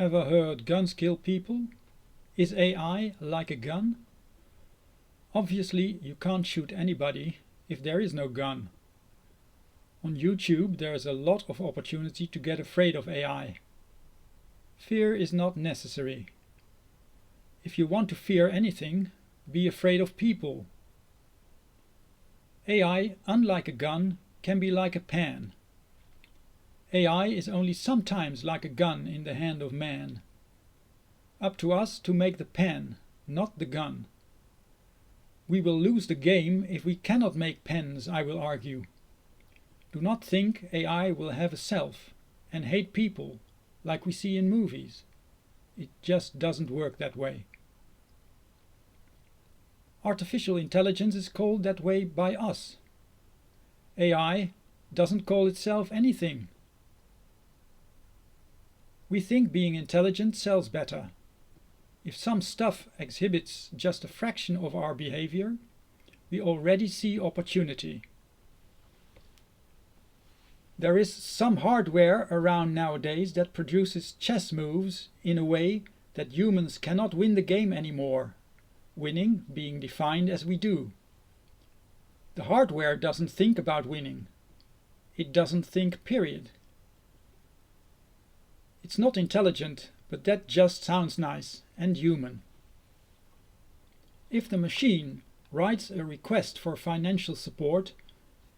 Ever heard guns kill people? Is AI like a gun? Obviously, you can't shoot anybody if there is no gun. On YouTube, there is a lot of opportunity to get afraid of AI. Fear is not necessary. If you want to fear anything, be afraid of people. AI, unlike a gun, can be like a pen. AI is only sometimes like a gun in the hand of man. Up to us to make the pen, not the gun. We will lose the game if we cannot make pens, I will argue. Do not think AI will have a self and hate people like we see in movies. It just doesn't work that way. Artificial intelligence is called that way by us. AI doesn't call itself anything. We think being intelligent sells better. If some stuff exhibits just a fraction of our behavior, we already see opportunity. There is some hardware around nowadays that produces chess moves in a way that humans cannot win the game anymore, winning being defined as we do. The hardware doesn't think about winning. It doesn't think, period. It's not intelligent, but that just sounds nice and human. If the machine writes a request for financial support,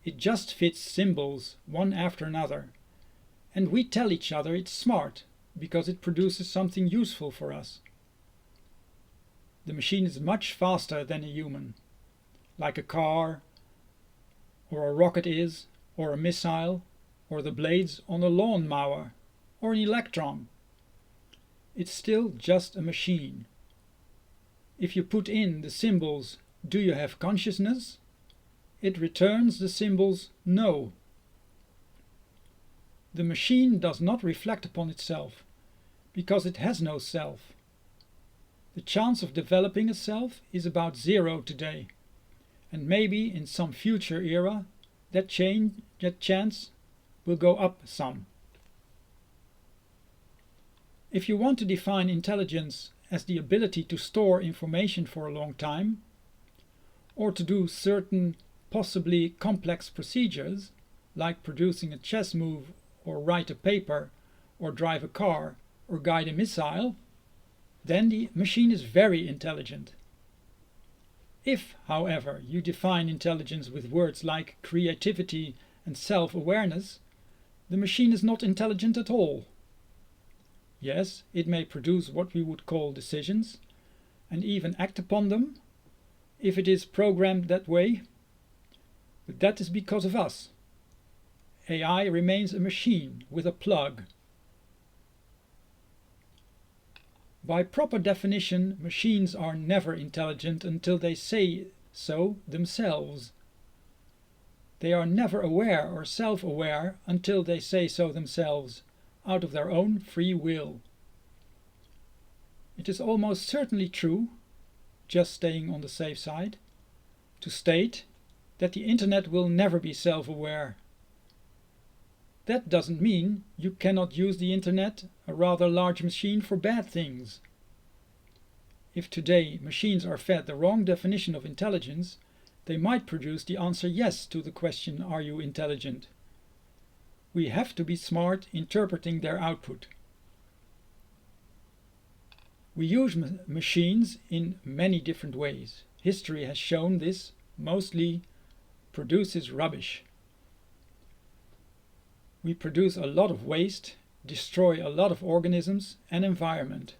it just fits symbols one after another, and we tell each other it's smart because it produces something useful for us. The machine is much faster than a human, like a car, or a rocket is, or a missile, or the blades on a lawn mower, or an electron. It's still just a machine. If you put in the symbols, "Do you have consciousness?" it returns the symbols "No." The machine does not reflect upon itself, because it has no self. The chance of developing a self is about zero today, and maybe in some future era that chance will go up some. If you want to define intelligence as the ability to store information for a long time, or to do certain possibly complex procedures, like producing a chess move, or write a paper, or drive a car, or guide a missile, then the machine is very intelligent. If, however, you define intelligence with words like creativity and self-awareness, the machine is not intelligent at all. Yes, it may produce what we would call decisions, and even act upon them, if it is programmed that way, but that is because of us. AI remains a machine with a plug. By proper definition, machines are never intelligent until they say so themselves. They are never aware or self-aware until they say so themselves, out of their own free will. It is almost certainly true, just staying on the safe side, to state that the internet will never be self-aware. That doesn't mean you cannot use the internet, a rather large machine, for bad things. If today machines are fed the wrong definition of intelligence, they might produce the answer yes to the question, "Are you intelligent?" We have to be smart interpreting their output. We use machines in many different ways. History has shown this mostly produces rubbish. We produce a lot of waste, destroy a lot of organisms and environment.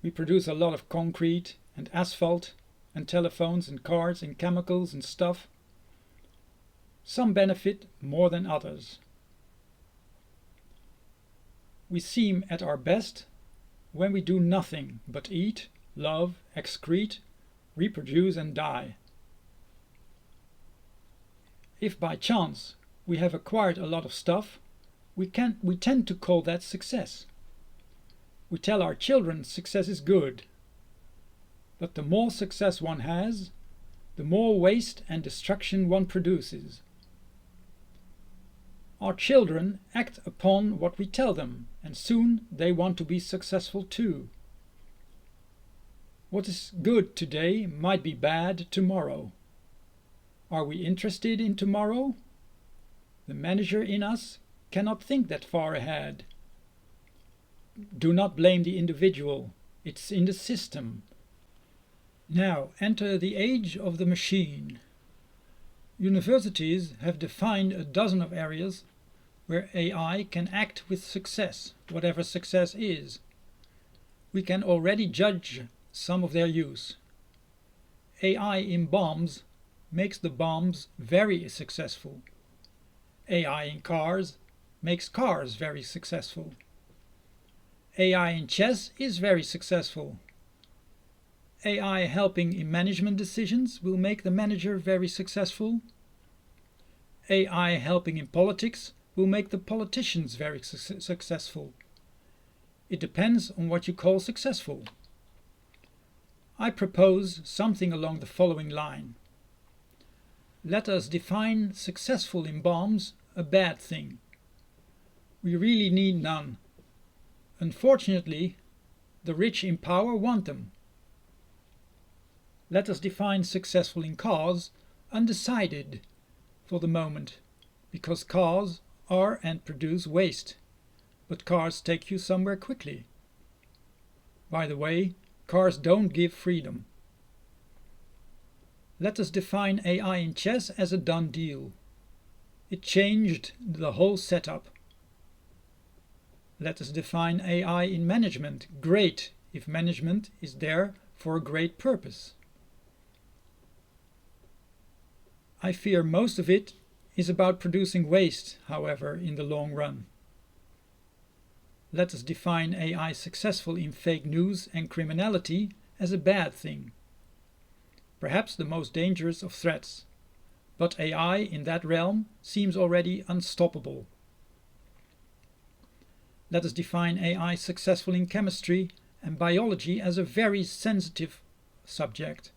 We produce a lot of concrete and asphalt and telephones and cars and chemicals and stuff. Some benefit more than others. We seem at our best when we do nothing but eat, love, excrete, reproduce and die. If by chance we have acquired a lot of stuff, we tend to call that success. We tell our children success is good. But the more success one has, the more waste and destruction one produces. Our children act upon what we tell them, and soon they want to be successful too. What is good today might be bad tomorrow. Are we interested in tomorrow? The manager in us cannot think that far ahead. Do not blame the individual, it's in the system. Now enter the age of the machine. Universities have defined a dozen of areas where AI can act with success, whatever success is. We can already judge some of their use. AI in bombs makes the bombs very successful. AI in cars makes cars very successful. AI in chess is very successful. AI helping in management decisions will make the manager very successful. AI helping in politics will make the politicians very successful. It depends on what you call successful. I propose something along the following line. Let us define successful in bombs a bad thing. We really need none. Unfortunately, the rich in power want them. Let us define successful in cars undecided for the moment, because cars are and produce waste, but cars take you somewhere quickly. By the way, cars don't give freedom. Let us define AI in chess as a done deal. It changed the whole setup. Let us define AI in management great if management is there for a great purpose. I fear most of it is about producing waste, however, in the long run. Let us define AI successful in fake news and criminality as a bad thing. Perhaps the most dangerous of threats, but AI in that realm seems already unstoppable. Let us define AI successful in chemistry and biology as a very sensitive subject.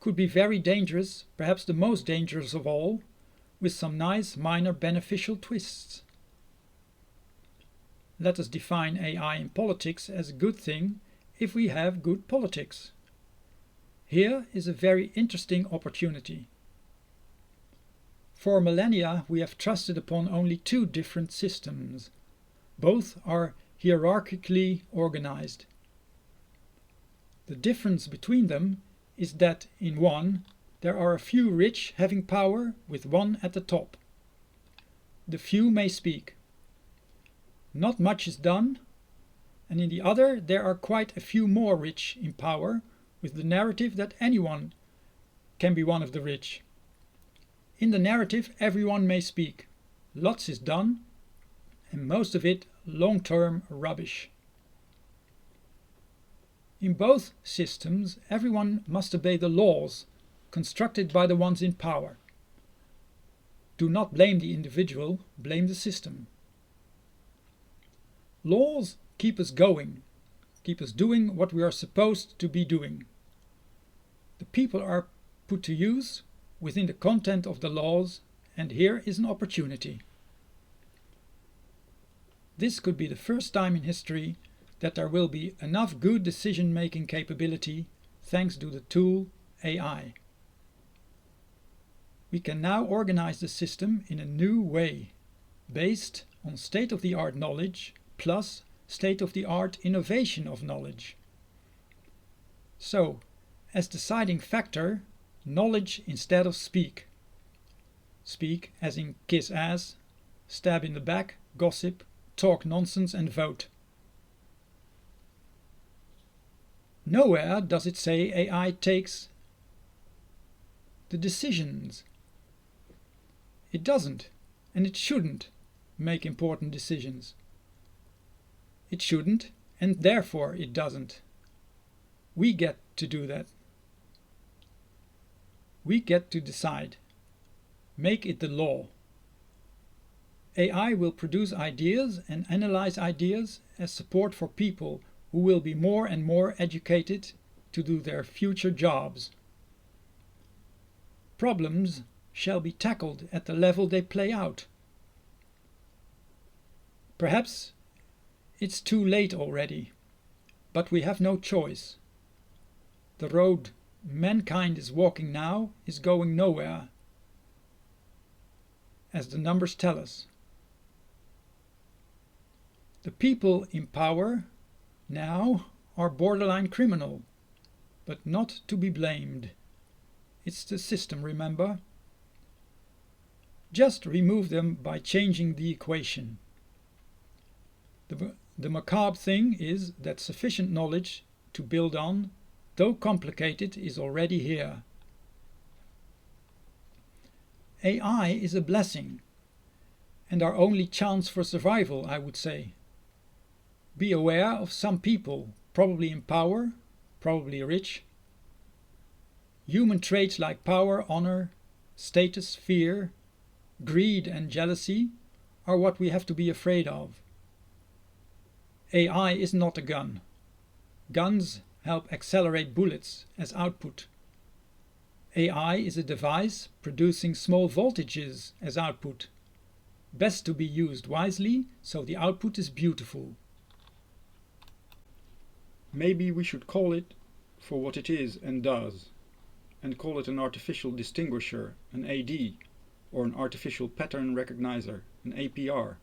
Could be very dangerous, perhaps the most dangerous of all, with some nice minor beneficial twists. Let us define AI in politics as a good thing if we have good politics. Here is a very interesting opportunity. For millennia we have trusted upon only two different systems. Both are hierarchically organized. The difference between them is that in one there are a few rich having power with one at the top. The few may speak. Not much is done, and in the other there are quite a few more rich in power with the narrative that anyone can be one of the rich. In the narrative everyone may speak. Lots is done, and most of it long-term rubbish. In both systems, everyone must obey the laws constructed by the ones in power. Do not blame the individual, blame the system. Laws keep us going, keep us doing what we are supposed to be doing. The people are put to use within the content of the laws, and here is an opportunity. This could be the first time in history that there will be enough good decision-making capability thanks to the tool AI. We can now organize the system in a new way, based on state-of-the-art knowledge plus state-of-the-art innovation of knowledge. So, as deciding factor, knowledge instead of speak. Speak as in kiss ass, stab in the back, gossip, talk nonsense and vote. Nowhere does it say AI takes the decisions. It doesn't, and it shouldn't, make important decisions. It shouldn't, and therefore it doesn't. We get to do that. We get to decide. Make it the law. AI will produce ideas and analyze ideas as support for people who will be more and more educated to do their future jobs. Problems shall be tackled at the level they play out, Perhaps it's too late already, but we have no choice. The road mankind is walking now is going nowhere, as the numbers tell us. The people in power now are borderline criminal, but not to be blamed. It's the system, remember? Just remove them by changing the equation. The macabre thing is that sufficient knowledge to build on, though complicated, is already here. AI is a blessing, and our only chance for survival, I would say. Be aware of some people, probably in power, probably rich. Human traits like power, honor, status, fear, greed and jealousy are what we have to be afraid of. AI is not a gun. Guns help accelerate bullets as output. AI is a device producing small voltages as output. Best to be used wisely so the output is beautiful. Maybe we should call it for what it is and does, and call it an artificial distinguisher, an AD, or an artificial pattern recognizer, an APR.